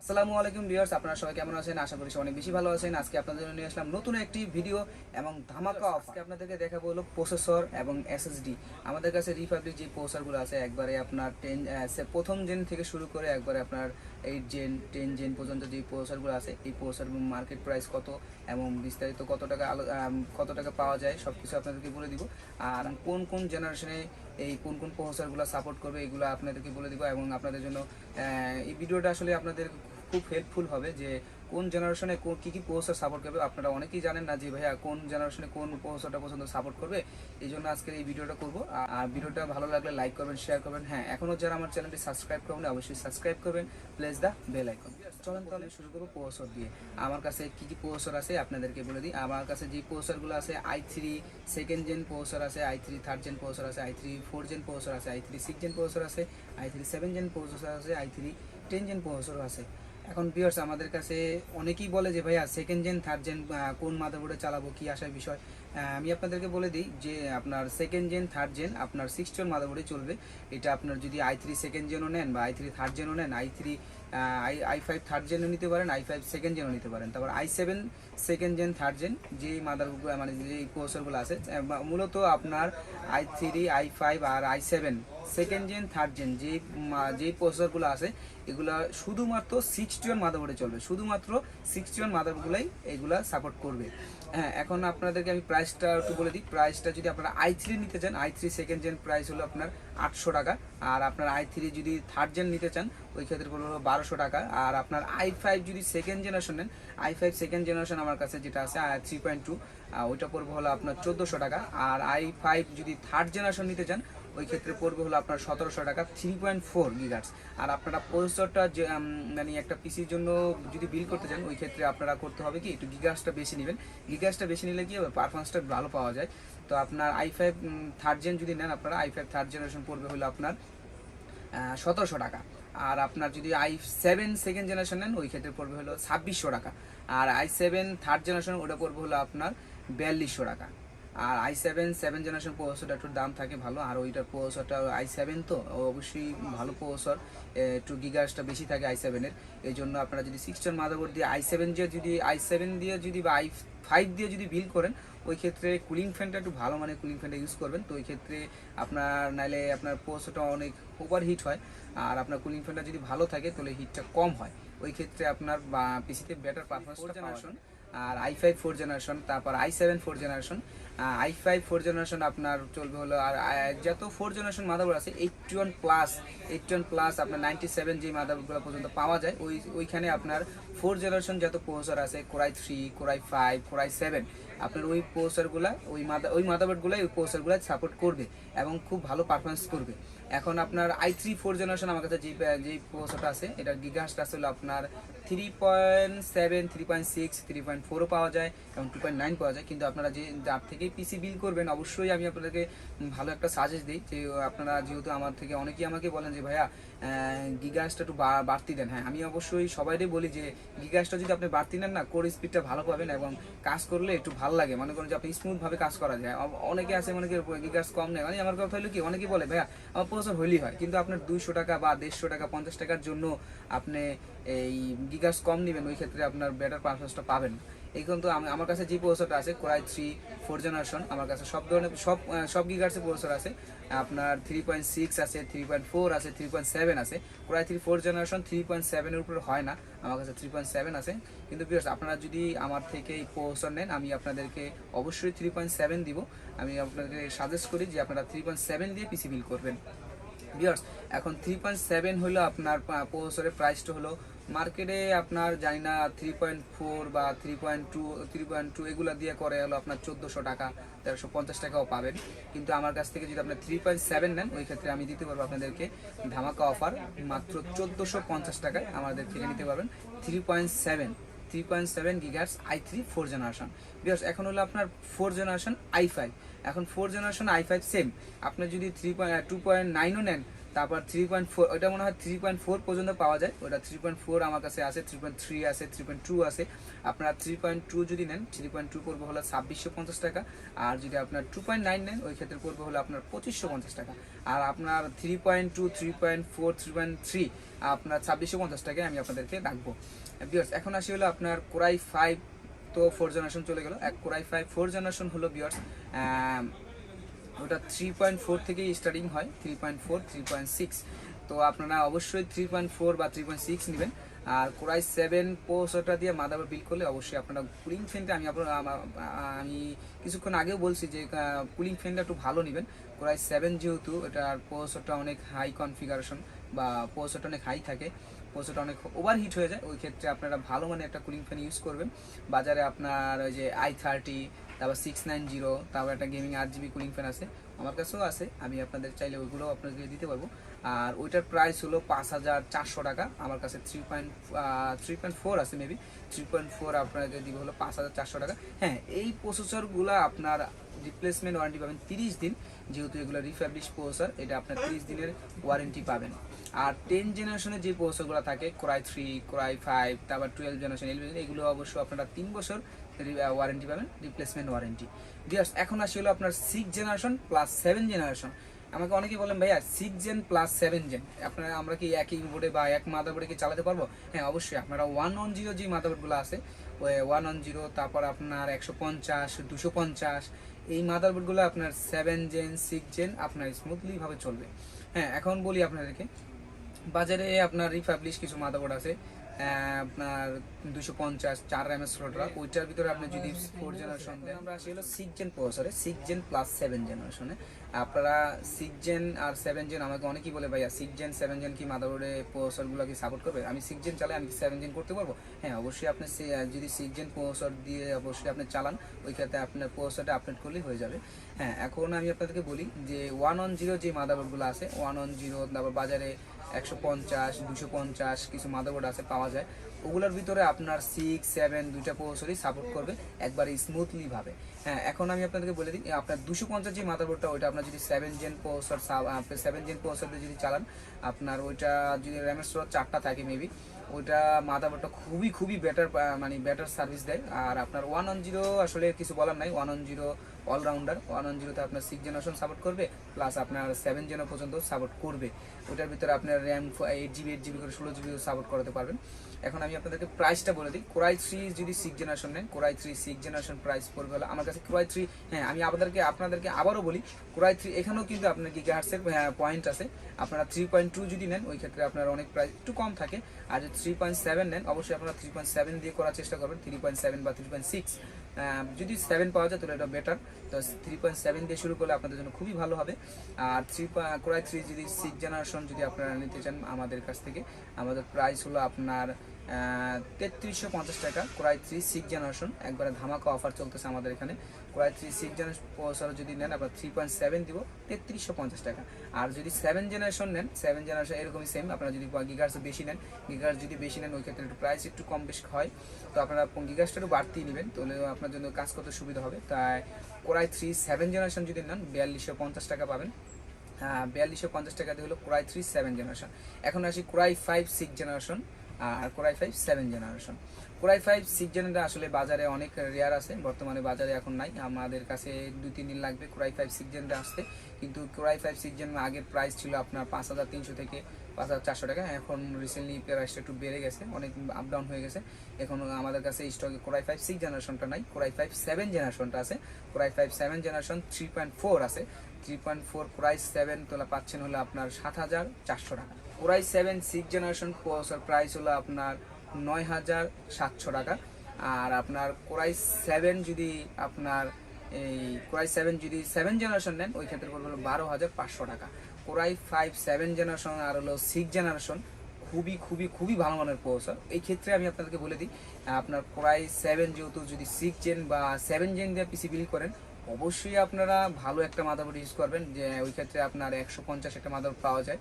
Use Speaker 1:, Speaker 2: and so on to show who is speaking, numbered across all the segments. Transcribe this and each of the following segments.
Speaker 1: আসসালামু আলাইকুম ভিউয়ার্স, আপনারা সবাই কেমন আছেন? আশা করি অনেক বেশি ভালো আছেন। আজকে আপনাদের জন্য নিয়ে আসলাম নতুন একটি ভিডিও এবং ধামাকা অফার। আজকে আপনাদেরকে দেখাবো হলো প্রসেসর এবং এসএসডি। আমাদের কাছে রিপাবলিক যে প্রসেসরগুলো আছে একবারে আপনার প্রথম জেন থেকে শুরু করে একবারে আপনার 8 জেন 10 জেন পর্যন্ত যে প্রসেসরগুলো আছে এই প্রসেসর মার্কেট প্রাইস কত এবং বিস্তারিত কত টাকা পাওয়া যায় সব কিছু আপনাদেরকে বলে দিব। আর কোন কোন জেনারেশনে এই কোন কোন প্রসেসরগুলো সাপোর্ট করবে এগুলো আপনাদেরকে বলে দিব এবং আপনাদের জন্য এই ভিডিওটা আসলে আপনাদের খুব হেল্পফুল হবে যে কোন জেনারেশনে কী কী প্রসেসর সাপোর্ট করবে। আপনারা অনেকেই জানেন না যে ভাইয়া কোন জেনারেশনে কোন প্রসেসরটা পছন্দ সাপোর্ট করবে। এই জন্য আজকের এই ভিডিওটা করব। আর ভিডিওটা ভালো লাগলে লাইক করবেন, শেয়ার করবেন। হ্যাঁ, এখনও যারা আমার চ্যানেলটি সাবস্ক্রাইব করবেন অবশ্যই সাবস্ক্রাইব করবেন, প্রেস দ্য বেল আইকন। চলেন তাহলে শুরু করবো প্রসেসর দিয়ে। আমার কাছে কী কী প্রসেসর আছে আপনাদেরকে বলে দিই। আমার কাছে যে প্রসেসরগুলো আছে i3 সেকেন্ড জেন প্রসেসর আছে, i3 থার্ড জেন প্রসেসর আছে, i3 4 জেন প্রসেসর আছে, i3 6 জেন প্রসেসর আছে, i3 7 জেন প্রসেসর আছে, i3 10 জেন প্রসেসর আছে। এখন ভিউয়ার্স আমাদের কাছে অনেকেই বলে যে ভাইয়া সেকেন্ড জেন থার্ড জেন কোন মাদারবোর্ডে চালাবো, কি আসার বিষয়। আমি আপনাদেরকে বলে দিই যে আপনার সেকেন্ড জেন থার্ড জেন আপনার 6 মাদারবোর্ডে চলবে। এটা আপনার যদি i3 সেকেন্ড জেনও নেন বা i3 থার্ড জেনও নেন, i5 থার্ড জেনও নিতে পারেন, i5 সেকেন্ড জেনও নিতে পারেন। তারপর i7 second gen third gen যেই মাদারবোর্ড মানে যেই প্রসেসরগুলো আছে মূলত আপনার i3 i5 আর i7 second gen third gen যেই প্রসেসরগুলো আছে এগুলা শুধুমাত্র 61 মাদারবোর্ডে চলবে। শুধুমাত্র 61 মাদারবোর্ডগুলাই এগুলা সাপোর্ট করবে। হ্যাঁ, এখন আপনাদেরকে আমি প্রাইসটা একটু বলে দিই। প্রাইসটা যদি আপনারা i3 নিতে চান, i3 সেকেন্ড জেন প্রাইস হলো আপনার 800 টাকা। আর আপনার i3 যদি থার্ড জেন নিতে চান ওই ক্ষেত্রে পড়বে হলো 1200 টাকা। আর আপনার i5 যদি সেকেন্ড জেনারেশন নেন, i5 সেকেন্ড জেনারেশন আমার কাছে যেটা আছে 3.2 ওইটা পড়বে হলো আপনার 1400 টাকা। আর i5 যদি থার্ড জেনারেশন নিতে চান ওই ক্ষেত্রে পড়বে হলো আপনার 1700 টাকা 3.4 গিগাহার্টজ। আর আপনারা প্রসেসরটা যে মানে একটা পিসির জন্য যদি বিল করতে চান ওই ক্ষেত্রে আপনারা করতে হবে কি একটু গিগাহার্টজটা বেশি নেবেন। গিগাহার্টজটা বেশি নিলে কি হবে, পারফরমেন্সটা ভালো পাওয়া যায়। তো আপনার i5 থার্ড জেন যদি নেন আপনারা i5 থার্ড জেনারেশন পড়বে হলো আপনার 1700 টাকা। আর আপনার যদি i7 সেকেন্ড জেনারেশন নেন ওই ক্ষেত্রে পড়বে হলো 2600 টাকা। আর i7 থার্ড জেনারেশন ওটা পড়বে হলো আপনার 4200 টাকা। আর i7 7 জেনারেশন প্রসেসরটা একটু দাম থাকে ভালো। আর ওইটার প্রসেসরটা i7 তো অবশ্যই ভালো প্রসেসর, একটু গিগাহার্টজটা বেশি থাকে i7 এর। এই জন্য আপনারা যদি 16 মাদারবোর্ড দিয়ে i7 দিয়ে যদি বা i5 দিয়ে যদি বিল করেন ওই ক্ষেত্রে কুলিং ফ্যানটা একটু ভালো মানে কুলিং ফ্যানটা ইউজ করবেন। তো ওই ক্ষেত্রে আপনার নাইলে আপনার প্রসেসরটা অনেক ওভার হিট হয়। আর আপনার কুলিং ফ্যানটা যদি ভালো থাকে তাহলে হিটটা কম হয়। ওই ক্ষেত্রে আপনার পিসিতে বেটার পারফরমেন্সটা পাওয়া যায়। আর i5 4 জেনারেশন, তারপর i7 4 জেনারেশন, i5 4 জেনারেশন আপনার চলবে হলো। আর যত 4 জেনারেশন মাদারবোর্ড আছে 81 প্লাস আপনার 97 যে মাদারবোর্ডগুলো পর্যন্ত পাওয়া যায় ওইখানে আপনার 4 জেনারেশন যত প্রসেসর আছে কোরাই 3 কোরাই 5 কোরাই 7 আপনার ওই প্রসেসরগুলো ওই মাদারবোর্ডগুলো ওই প্রসেসরগুলো সাপোর্ট করবে এবং খুব ভালো পারফরমেন্স করবে। এখন আপনার i3 4 জেনারেশন আমার কাছে যেই প্রসেসরটা আছে এটার গিগাহার্টজটা আসলে আপনার 3.7 3.6 3.4ও পাওয়া যায় এবং 2.9 পাওয়া যায়। কিন্তু আপনারা যার থেকেই পিসি বিল করবেন অবশ্যই আমি আপনাদেরকে ভালো একটা সাজেস্ট দিই যে আপনারা যেহেতু আমার থেকে অনেকেই আমাকে বলেন যে ভাইয়া গিগাহার্টজটা একটু বাড়তি দেন। হ্যাঁ, আমি অবশ্যই সবাইকে বলি যে গিগাহার্টজটা যদি আপনি বাড়তি নেন না কোর স্পিডটা ভালো পাবেন এবং কাজ করলে একটু ভালো লাগে। মনে করেন যে আপনি স্মুথভাবে কাজ করা যায়। অনেকে আছে মনে করেন গিগাহার্টজ কম নেয়। মানে আমার কথা হলো কি অনেকেই বলে ভাইয়া আমার প্রসেসর হইলেই হয়, কিন্তু আপনার 200 টাকা বা 150 টাকা 50 টাকার জন্য আপনি এই গিগাহার্টজ কম নেবেন ওই ক্ষেত্রে আপনার বেটার পারফরমেন্সটা পাবেন। এই কিন্তু আমার কাছে যে প্রসেসরটা আছে কোরাই 3 4 জেনারেশন আমার কাছে সব ধরনের সব গিগাহার্টজের প্রসেসর আছে। আপনার 3.6 আছে, 3.4 আছে, 3.7 আছে। কোরাই 3 4 জেনারেশন 3.7 এর উপরে হয় না, আমার কাছে 3.7 আছে। কিন্তু ভিউয়ার্স আপনারা যদি আমার থেকে এই প্রসেসর নেন আমি আপনাদেরকে অবশ্যই 3.7 দিব। আমি আপনাদের সাজেস্ট করি যে আপনারা 3.7 দিয়ে পিসি বিল করবেন। ভিউয়ার্স এখন 3.7 হলো আপনার প্রসেসরের প্রাইসটা হলো মার্কেটে আপনার জানি না 3.4 বা 3.2 এগুলো দিয়ে করে হলো আপনার 1400 টাকা 1350 টাকাও পাবেন। কিন্তু আমার কাছ থেকে যদি আপনার 3.7 নেন ওই ক্ষেত্রে আমি দিতে পারবো আপনাদেরকে ধামাকা অফার মাত্র 1450 টাকায় আমাদের থেকে নিতে পারবেন 3.7 গিগাহার্টজ i3 4 জেনারেশন। বিকজ এখন হলো আপনার 4 জেনারেশন i5। এখন 4 জেনারেশন i5 সেম আপনি যদি 2.9ও নেন তারপর 3.4 ওইটা মনে হয় 3.4 পর্যন্ত পাওয়া যায়, ওটা 3.4 আমার কাছে আছে, 3.3 আছে, 3.2 আছে। আপনার 3.2 যদি নেন 3.2 পড়বে হলো 2650 টাকা, আর যদি আপনার 2.9 নেন ওই ক্ষেত্রে পড়বে হলো আপনার 2550 টাকা। আর আপনার 3.2, 3.4, 3.3 আপনার 2650 টাকায় আমি আপনাদেরকে রাখবো। ভিউয়ার্স এখন আসি হলো আপনার কোরাই 5, তো 4 জেনারেশন চলে গেল। এক কোরাই 5 4 জেনারেশন হলো ভিউয়ার্স, ওটা 3.4 থেকেই স্টার্টিং হয়, 3.4, 3.6। তো আপনারা অবশ্যই 3.4 বা 3.6 নেবেন। আর কোরাই 7 প্রসেসরটা দিয়ে মাদারবোর্ড বিল্ড করলে অবশ্যই আপনারা কুলিং ফ্যানটা আমি কিছুক্ষণ আগেও বলছি যে কুলিং ফ্যানটা একটু ভালো নেবেন। কোরাই 7 যেহেতু এটার প্রসেসরটা অনেক হাই কনফিগারেশন বা প্রসেসরটা অনেক হাই থাকে, প্রসেসরটা অনেক ওভারহিট হয়ে যায়, ওই ক্ষেত্রে আপনারা ভালো মানে একটা কুলিং ফ্যান ইউজ করবেন। বাজারে আপনার ওই যে i30, তারপর 690, তারপর একটা গেমিং 8GB কুলিং ফ্যান আছে, আমার কাছেও আছে, আমি আপনাদের চাইলে ওইগুলোও আপনাদেরকে দিতে পারবো। আর ওইটার প্রাইস হলো 5400 টাকা। আমার কাছে 3.4 আছে, মেবি 3.4 আপনাকে দিব হলো 5400 টাকা। হ্যাঁ, এই প্রসেসরগুলো আপনার রিপ্লেসমেন্ট ওয়ারেন্টি পাবেন 30 দিন, যেহেতু এগুলো রিফাবলিশ প্রসেসর, এটা আপনার 30 দিনের ওয়ারেন্টি পাবেন। আর 10 জেনারেশনের যে প্রসেসরগুলো থাকে, কোরাই 3, কোরাই 5, তারপর 12 জেনারেশন, এগুলো অবশ্য আপনারা 3 বছর ওয়ারেন্টি পাবেন, রিপ্লেসমেন্ট ওয়ারেন্টি। জাস্ট এখন আসি হলো আপনার 6 জেনারেশন প্লাস 7 জেনারেশন। আমাকে অনেকেই বলেন ভাইয়া 6 জেন প্লাস 7 জেন আপনারা আমরা কি একই বোর্ডে বা এক মাদারবোর্ডে কি চালাতে পারবো? হ্যাঁ, অবশ্যই। আপনারা 110 যে মাদারবোর্ডগুলো আছে, ওই 110, তারপর আপনার 150, 250, এই মাদারবোর্ডগুলো আপনার 7 জেন 6 জেন আপনার স্মুথলি ভাবে চলবে। হ্যাঁ, এখন বলি আপনাদেরকে, বাজারে আপনার রিফাবলিশ কিছু মাদারবোর্ড আছে, আপনার 250 4 RAM স্লটরা, ওইটার ভিতরে আপনি যদি 4 জেনারেশন দেন, আমরা আসি হলো 6 জেন প্রসেসরে, 6 জেন প্লাস 7 জেনারেশনে। আপনারা 6 জেন আর 7 জেন, আমাকে অনেকেই বলে ভাইয়া 6 জেন 7 জেন কি মাদারবোর্ডে প্রসেসরগুলো কি সাপোর্ট করবে? আমি 6 জেন চালাই, আমি কি 7 জেন করতে পারবো? হ্যাঁ, অবশ্যই। আপনি যদি 6 জেন প্রসেসর দিয়ে অবশ্যই আপনি চালান, ওই ক্ষেত্রে আপনার প্রসেসরটা আপডেট করলেই হয়ে যাবে। হ্যাঁ, এখন আমি আপনাদেরকে বলি যে 110 যে মাদারবোর্ডগুলো আছে, 110, তারপর বাজারে 150, 250 কিছু মাদারবোর্ড আছে পাওয়া যায়, ওগুলোর ভিতরে আপনার 6, 7 দুইটা প্রসেসরই সাপোর্ট করবে একবারে স্মুথলি ভাবে। হ্যাঁ, এখন আমি আপনাদেরকে বলে দিই, আপনার 250 যে মাদারবোর্ডটা, ওইটা আপনার যদি 7 জেন প্রসেসর 7 জেন প্রসেসর যদি চালান, আপনার ওইটা যদি র্যামের স্লট 4টা থাকে মেবি, ওইটা মাদারবোর্ডটা খুবই বেটার, মানে বেটার সার্ভিস দেয়। আর আপনার 110 আসলে কিছু বলার নাই, 110 অলরাউন্ডার, 110তে আপনার 6 জেনারেশন সাপোর্ট করবে, প্লাস আপনার 7 জেন পর্যন্ত সাপোর্ট করবে। ওইটার ভিতরে আপনার র্যাম 8GB করে 16GB সাপোর্ট করাতে পারবেন। এখন আমি আপনাদেরকে প্রাইসটা বলে দিই। কোরাই 3 যদি 6 জেনারেশন নেন, কোরাই 3 6 জেনারেশন প্রাইস পড়বে হলো আমার কাছে কোরাই 3। হ্যাঁ, আমি আপনাদেরকে আবারও বলি, কোরাই 3 এখানেও কিন্তু আপনার গিগাহার্টসের পয়েন্ট আছে। আপনারা 3.2 যদি নেন, ওই ক্ষেত্রে আপনার অনেক প্রাইস একটু কম থাকে। আর যদি 3.7 নেন, অবশ্যই আপনারা 3.7 দিয়ে করার চেষ্টা করবেন, 3.7 বা 3.6। যদি 7 পাওয়া যায় তাহলে এটা বেটার, তো 3.7 দিয়ে শুরু করলে আপনাদের জন্য খুবই ভালো হবে। আর কোরাই 3 যদি 6 জেনারেশন যদি আপনারা নিতে চান আমাদের কাছ থেকে, আমাদের প্রাইস হলো আপনার 3350 টাকা। কোরাই 3 6 জেনারেশন একবারে ধামাকা অফার চলতেছে আমাদের এখানে। কোরাই 3 6 জেনারেশন প্রসেসর যদি নেন, আপনার 3.7 দিব 3350 টাকা। আর যদি 7 জেনারেশন নেন, 7 জেনারেশন এরকমই সেম, আপনারা যদি গিগাহার্টস বেশি নেন, গিগাহার্টস যদি বেশি নেন, ওই ক্ষেত্রে একটু প্রাইস একটু কম বেশি হয়। তো আপনারা গিগাহার্টসটা একটু বাড়তেই নেবেন, তাহলে আপনার জন্য কাজ করতে সুবিধা হবে। তাই কোরাই 3 7 জেনারেশন যদি নেন 4250 টাকা পাবেন। 4250 টাকা দিয়ে হলো কোরাই 3 7 জেনারেশন। এখন আসি কোরাই 5 6 জেনারেশন আর কোরাই 5 7 জেনারেশন। কোরাই 5 6 জেনারেশন আসলে বাজারে অনেক রেয়ার আছে, বর্তমানে বাজারে এখন নাই, আমাদের কাছে 2-3 দিন লাগবে কোরাই 5 6 জেনারেশন আসতে। কিন্তু কোরাই 5 6 জেনারেশন আগের প্রাইস ছিল আপনার 5300 থেকে 5400 টাকা। এখন রিসেন্টলি প্রাইসটা একটু বেড়ে গেছে, অনেক আপ ডাউন হয়ে গেছে। এখন আমাদের কাছে স্টকে কোরাই 5 6 জেনারেশনটা নাই, কোরাই 5 7 জেনারেশনটা আছে। কোরাই 5 7 জেনারেশন 3.4 আছে, 3.4 কোরাই 7 তোলা পাচ্ছেন হলো আপনার 7400 টাকা। কোরাই 7 6 জেনারেশন প্রসেসর প্রাইস হলো আপনার 9700 টাকা। আর আপনার কোরাই 7 যদি আপনার এই কোরাই 7 যদি 7 জেনারেশন নেন, ওই ক্ষেত্রে পড়বে হলো 12500 টাকা। কোরাই 5 7 জেনারেশন আর হলো 6 জেনারেশন খুবই ভালো মানের প্রসেসর। এই ক্ষেত্রে আমি আপনাদেরকে বলে দিই, আপনার কোরাই 7 যেহেতু যদি 6 জেন বা 7 জেন দিয়ে পিসি বিল্ড করেন, অবশ্যই আপনারা ভালো একটা মাদারবোর্ড ইউজ করবেন, যে ওই ক্ষেত্রে আপনার 150 একটা মাদারবোর্ড পাওয়া যায়,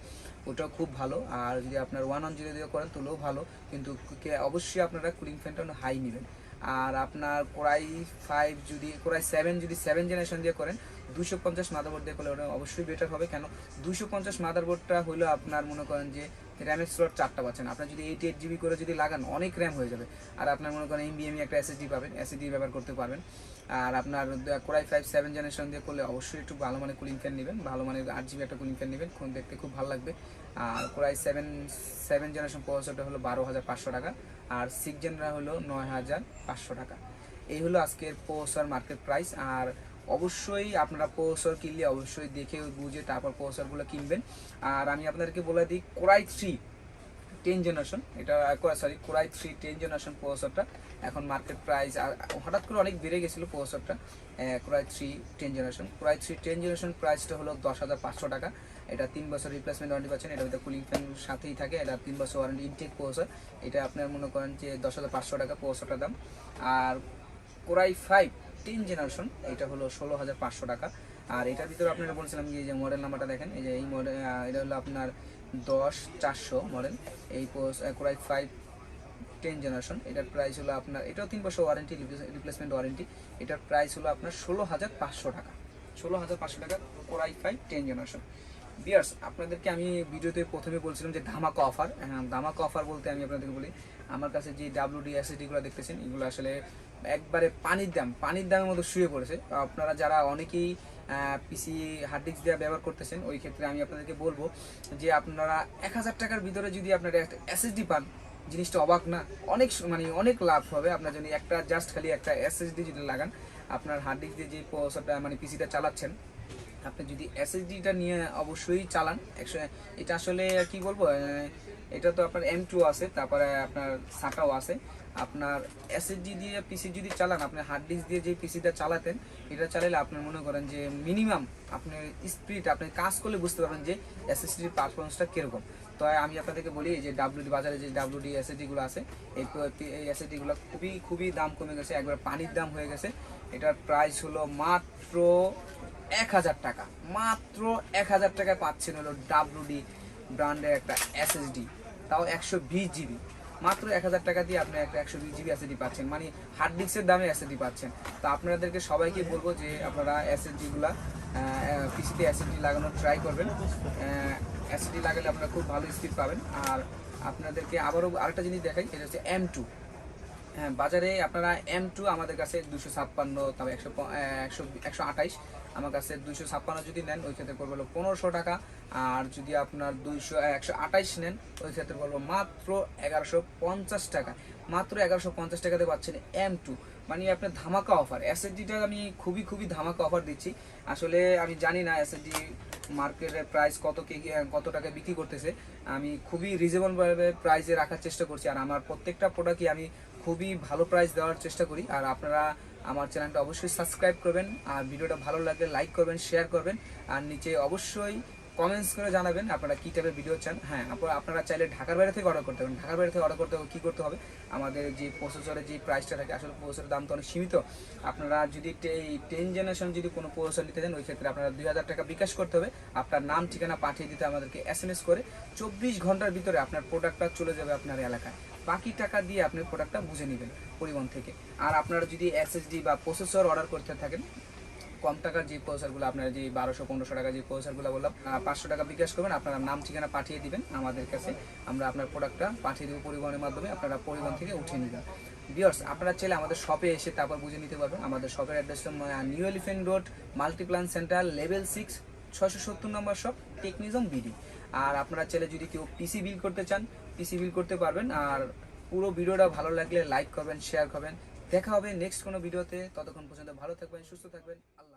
Speaker 1: ওটাও খুব ভালো। আর যদি আপনার 110 দিয়ে করেন তাহলেও ভালো, কিন্তু অবশ্যই আপনারা কুলিং ফ্যানটা হাই নেবেন। আর আপনার কোরাই 5 যদি কোরাই 7 যদি 7 জেনারেশন দিয়ে করেন, 250 মাদারবোর্ড দিয়ে করলে ওটা অবশ্যই বেটার হবে। কেন 250 মাদারবোর্ডটা হলো আপনার মনে করেন যে র্যামের স্লট 4টা পাচ্ছেন, আপনার যদি 8 জিবি করে যদি লাগান অনেক র্যাম হয়ে যাবে। আর আপনার মনে করেন NVMe একটা SSD পাবেন, SSD ব্যবহার করতে পারবেন। আর আপনার Core i5 7 জেনারেশন দিয়ে করলে অবশ্যই একটু ভালো মানের কুলিং ফ্যান নেবেন, ভালো মানের 8 জিবি একটা কুলিং ফ্যান নেবেন, দেখতে খুব ভালো লাগবে। আর Core i7 7 জেনারেশন প্রসেসরটা হলো 12,500 টাকা, আর 6 জেনরা হলো 9,500 টাকা। এই হলো আজকের প্রসেসর মার্কেট প্রাইস। আর অবশ্যই আপনারা প্রসেসর কিনলে অবশ্যই দেখে বুঝে তারপর প্রসেসরগুলো কিনবেন। আর আমি আপনাদেরকে বলে দিই Core i3 10 জেনারেশন, এটা Core i3 10 জেনারেশন প্রসেসরটা এখন মার্কেট প্রাইস হঠাৎ করে অনেক বেড়ে গেছিলো প্রসেসরটা। Core i3 10 generation, Core i3 10 generation প্রাইসটা হলো 10,500 টাকা। এটা 3 বছর রিপ্লেসমেন্ট ওয়ারেন্টি পাচ্ছেন, এটা ভিতরে কুলিং ফ্যান সাথেই থাকে, এটা 3 বছর ওয়ারেন্টি ইনটেক প্রসেসর। এটা আপনার মনে করেন যে 10,500 টাকা প্রসেসরটার দাম। আর Core i5 10 জেনারেশন এটা হলো 16,500 টাকা। আর এটার ভিতরে আপনারা বলছিলাম যে মডেল নাম্বারটা দেখেন, এই যে এই মডেল, এটা হলো আপনার 10400 মডেল। এই Core i5 10 জেনারেশন এটার প্রাইস হলো আপনার, এটাও 3 বছর ওয়ারেন্টি রিপ্লেসমেন্ট ওয়ারেন্টি। এটার প্রাইস হলো আপনার 16,500 টাকা, 16,500 টাকা Core i5 10 জেনারেশন। বিয়ার্স, আপনাদেরকে আমি ভিডিওতে প্রথমে বলছিলাম যে ধামাকা অফার। হ্যাঁ, ধামাকা অফার বলতে আমি আপনাদেরকে বলি, আমার কাছে যে WD SSD-গুলো দেখতেছেন এগুলো আসলে একবারে পানির দামের মতো শুয়ে পড়েছে। আপনারা যারা অনেকেই পিসি হার্ড ডিস্ক দিয়ে ব্যবহার করতেছেন, ওই ক্ষেত্রে আমি আপনাদেরকে বলবো যে আপনারা 1,000 টাকার ভিতরে যদি আপনারা একটা SSD পান, জিনিসটা অবাক না? অনেক লাভ হবে আপনার জন্য। একটা জাস্ট খালি একটা SSD যদি লাগান, আপনার হার্ড ডিস্ক দিয়ে যে প্রসেসরটা পিসিটা চালাচ্ছেন, আপনি যদি SSD-টা নিয়ে অবশ্যই চালান। এটা আসলে কি বলবো, এটা তো আপনার M2 আছে, তারপরে আপনার SATA-ও আছে। আপনার SSD দিয়ে পিসি যদি চালান, আপনি হার্ড ডিস্ক দিয়ে যে পিসিটা চালাতেন, এটা চালালে আপনার মনে করেন যে মিনিমাম আপনার স্পিড, আপনি কাজ করলে বুঝতে পারবেন যে SSD-র পারফরমেন্সটা কীরকম। তো আমি আপনাদেরকে বলি, এই যে WD বাজারে যে WD SSD-গুলো আছে, এই SSD-গুলো খুবই দাম কমে গেছে, একবার পানির দাম হয়ে গেছে। এটার প্রাইস হলো মাত্র 1,000 টাকা, মাত্র 1,000 টাকায় পাচ্ছেন হলো WD ব্র্যান্ডের একটা SSD, তাও 120 জিবি। মাত্র 1,000 টাকা দিয়ে আপনি একটা 120 জিবি SSD পাচ্ছেন, হার্ড ডিস্কের দামে SSD পাচ্ছেন। তো আপনাদেরকে সবাইকে বলবো যে আপনারা SSD-গুলা পিসিতে SSD লাগানোর ট্রাই করবেন। SSD লাগালে আপনারা খুব ভালো স্পিড পাবেন। আর আপনাদেরকে আবারও আরেকটা জিনিস দেখাই, এটা হচ্ছে M2। হ্যাঁ, বাজারে আপনারা M2 আমাদের কাছে 256, তবে 128, আমার কাছে 256 যদি নেন ওই ক্ষেত্রে পড়বে হলো 1500 টাকা। আর যদি আপনার 128 নেন ওই ক্ষেত্রে বলবো মাত্র 1150 টাকা। মাত্র 1150 টাকাতে পাচ্ছেন M2, আপনার ধামাকা অফার। SSD-টা আমি খুবই ধামাকা অফার দিচ্ছি। আসলে আমি জানি না SSD মার্কেটের প্রাইস কত টাকা বিক্রি করতেছে, আমি খুবই রিজনেবল প্রাইসে রাখার চেষ্টা করছি। আর আমার প্রত্যেকটা প্রোডাক্টই আমি খুবই ভালো প্রাইস দেওয়ার চেষ্টা করি। আর আপনারা আমার চ্যানেলটা অবশ্যই সাবস্ক্রাইব করবেন, আর ভিডিওটা ভালো লাগলে লাইক করবেন, শেয়ার করবেন, আর নিচে অবশ্যই কমেন্টস করে জানাবেন আপনারা কী টাইপের ভিডিও চান। হ্যাঁ, আপনারা চাইলে ঢাকার বাইরে থেকে অর্ডার করতে পারেন। ঢাকার বাইরে থেকে অর্ডার করতে হবে, কী করতে হবে, আমাদের যে প্রসেসরের যে প্রাইসটা থাকে, আসলে প্রসেসরের দাম তো অনেক সীমিত। আপনারা যদি 10 জেনারেশন যদি কোনো প্রসেসর নিতে চান, ওই ক্ষেত্রে আপনারা 2,000 টাকা বিকাশ করতে হবে। আপনার নাম ঠিকানা পাঠিয়ে দিতে আমাদেরকে SMS করে 24 ঘন্টার ভিতরে আপনার প্রোডাক্টটা চলে যাবে আপনার এলাকায়। বাকি টাকা দিয়ে আপনি প্রোডাক্টটা বুঝে নেবেন পরিবহন থেকে। আর আপনারা যদি SSD বা প্রসেসর অর্ডার করতে থাকেন, কম টাকার যে প্রসেসরগুলো, আপনার যে 1200-1500 টাকা যে প্রসেসরগুলো বললাম, 500 টাকা বিকাশ করবেন, আপনার নাম ঠিকানা পাঠিয়ে দিবেন আমাদের কাছে, আমরা আপনার প্রোডাক্টটা পাঠিয়ে দেবো পরিবহনের মাধ্যমে, আপনারা পরিবহন থেকে উঠিয়ে নেবেন। ভিউয়ার্স, আপনারা চাইলে আমাদের শপে এসে তারপর বুঝে নিতে পারবেন। আমাদের শপের অ্যাড্রেসটা new elephant road, Multiplan centre, level 6, 670 নম্বর শপ, TechnismBD। আর আপনারা চাইলে যদি কেউ পিসি বিল করতে চান, পিসি বিল করতে পারবেন। আর পুরো ভিডিওটা ভালো লাগলে লাইক করবেন, শেয়ার করবেন। দেখা হবে নেক্সট কোনো ভিডিওতে। ততক্ষণ পর্যন্ত ভালো থাকবেন, সুস্থ থাকবেন। আল্লাহ।